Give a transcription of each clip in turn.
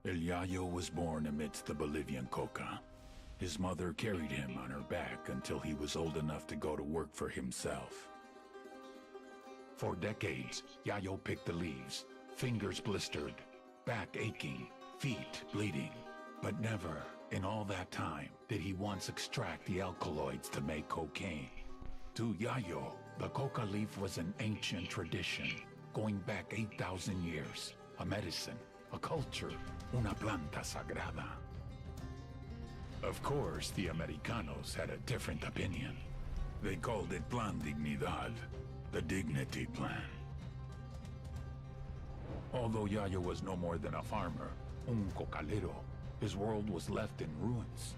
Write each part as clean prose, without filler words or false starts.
El Yayo was born amidst the Bolivian coca. His mother carried him on her back until he was old enough to go to work for himself. For decades, Yayo picked the leaves, fingers blistered, back aching, feet bleeding. But never, in all that time, did he once extract the alkaloids to make cocaine. To Yayo, the coca leaf was an ancient tradition, going back 8,000 years. A medicine, a culture, una planta sagrada. Of course, the Americanos had a different opinion. They called it Plan Dignidad, the dignity plan. Although Yayo was no more than a farmer, un cocalero, his world was left in ruins.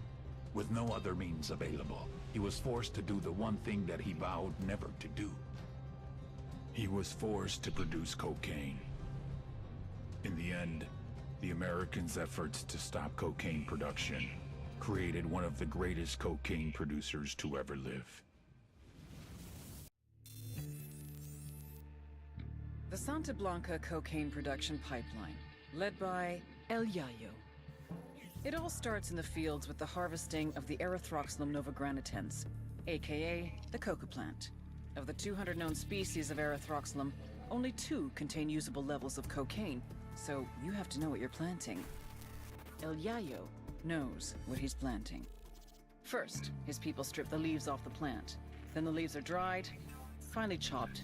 With no other means available, he was forced to do the one thing that he vowed never to do. He was forced to produce cocaine. In the end, the Americans' efforts to stop cocaine production created one of the greatest cocaine producers to ever live. The Santa Blanca cocaine production pipeline, led by El Yayo. It all starts in the fields with the harvesting of the Erythroxylum novogranitens, aka the coca plant. Of the 200 known species of Erythroxylum, only 2 contain usable levels of cocaine, so you have to know what you're planting. El Yayo knows what he's planting. First, his people strip the leaves off the plant. Then the leaves are dried, finally chopped,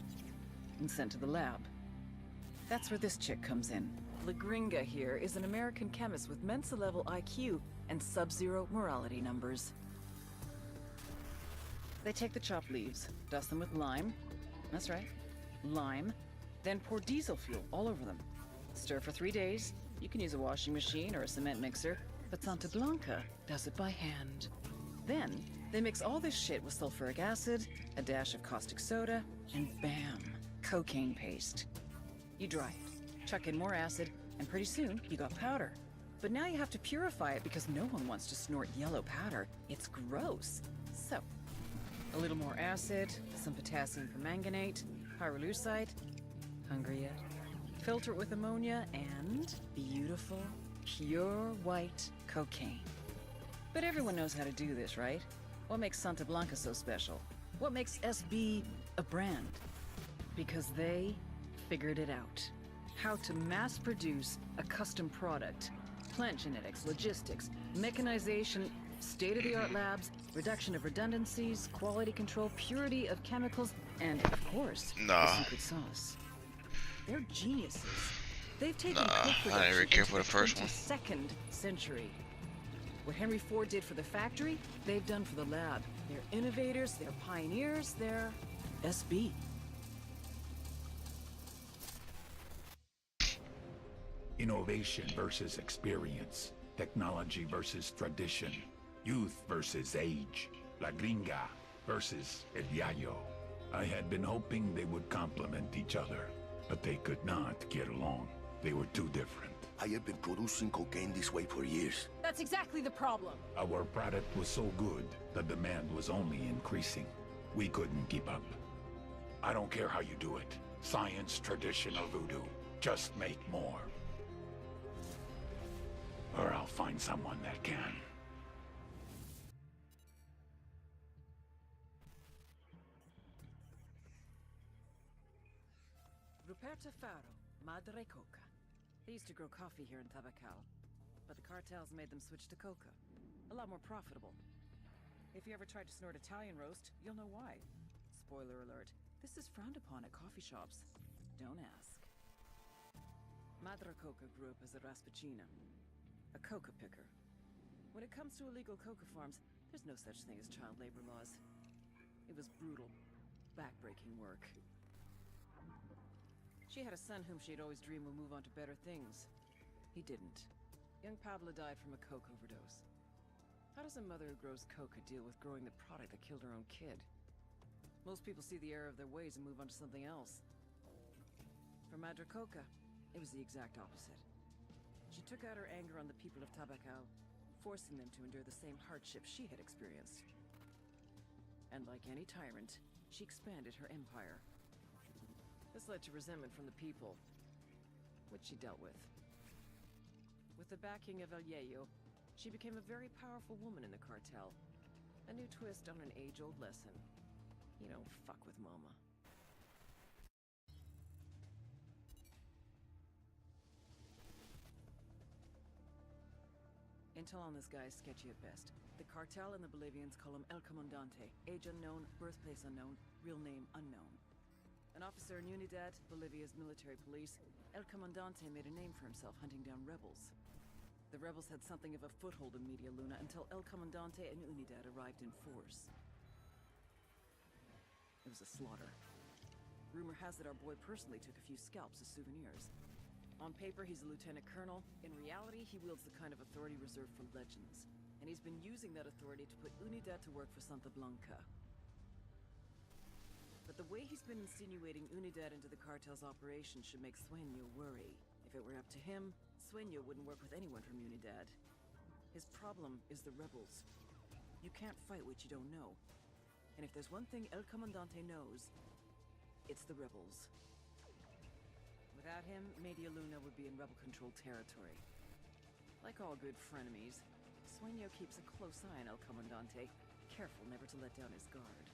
and sent to the lab. That's where this chick comes in. La Gringa here is an American chemist with Mensa-level IQ and sub-zero morality numbers. They take the chopped leaves, dust them with lime. That's right, lime. Then pour diesel fuel all over them. Stir for 3 days. You can use a washing machine or a cement mixer, but Santa Blanca does it by hand. Then, they mix all this shit with sulfuric acid, a dash of caustic soda, and bam, cocaine paste. You dry it, chuck in more acid, and pretty soon, you got powder. But now you have to purify it because no one wants to snort yellow powder. It's gross. So, a little more acid, some potassium permanganate, pyrolusite. Hungry yet? Filter it with ammonia, and beautiful, pure white cocaine. But everyone knows how to do this, right? What makes Santa Blanca so special? What makes SB a brand? Because they figured it out. How to mass produce a custom product. Plant genetics, logistics, mechanization, state-of-the-art labs, reduction of redundancies, quality control, purity of chemicals, and of course, the secret sauce. They're geniuses. They've taken coke production into the 22nd century. What Henry Ford did for the factory, they've done for the lab. They're innovators, they're pioneers, they're SB. Innovation versus experience, technology versus tradition, youth versus age, La Gringa versus El Yayo. I had been hoping they would complement each other, but they could not get along. They were too different. I have been producing cocaine this way for years. That's exactly the problem. Our product was so good, the demand was only increasing. We couldn't keep up. I don't care how you do it. Science, tradition, or voodoo. Just make more. Or I'll find someone that can. Ruperta Faro, Madre Coca. They used to grow coffee here in Tabacal, but the cartels made them switch to coca. A lot more profitable. If you ever tried to snort Italian roast, you'll know why. Spoiler alert, this is frowned upon at coffee shops. Don't ask. Madre Coca grew up as a raspacina, a coca picker. When it comes to illegal coca farms, there's no such thing as child labor laws. It was brutal, backbreaking work. She had a son whom she'd always dreamed would move on to better things. He didn't. Young Pablo died from a coke overdose. How does a mother who grows coca deal with growing the product that killed her own kid? Most people see the error of their ways and move on to something else. For Madre Coca, it was the exact opposite. She took out her anger on the people of Tabacal, forcing them to endure the same hardships she had experienced. And like any tyrant, she expanded her empire. This led to resentment from the people, which she dealt with. With the backing of Vallejo, she became a very powerful woman in the cartel. A new twist on an age-old lesson. You don't fuck with Mama. Intel on this guy is sketchy at best. The cartel and the Bolivians call him El Comandante. Age unknown, birthplace unknown, real name unknown. An officer in Unidad, Bolivia's military police, El Comandante made a name for himself hunting down rebels. The rebels had something of a foothold in Media Luna until El Comandante and Unidad arrived in force. It was a slaughter. Rumor has it our boy personally took a few scalps as souvenirs. On paper, he's a lieutenant colonel. In reality, he wields the kind of authority reserved for legends. And he's been using that authority to put Unidad to work for Santa Blanca. But the way he's been insinuating Unidad into the cartel's operation should make Sueño worry. If it were up to him, Sueño wouldn't work with anyone from Unidad. His problem is the rebels. You can't fight what you don't know. And if there's one thing El Comandante knows, it's the rebels. Without him, Media Luna would be in rebel-controlled territory. Like all good frenemies, Sueño keeps a close eye on El Comandante, careful never to let down his guard.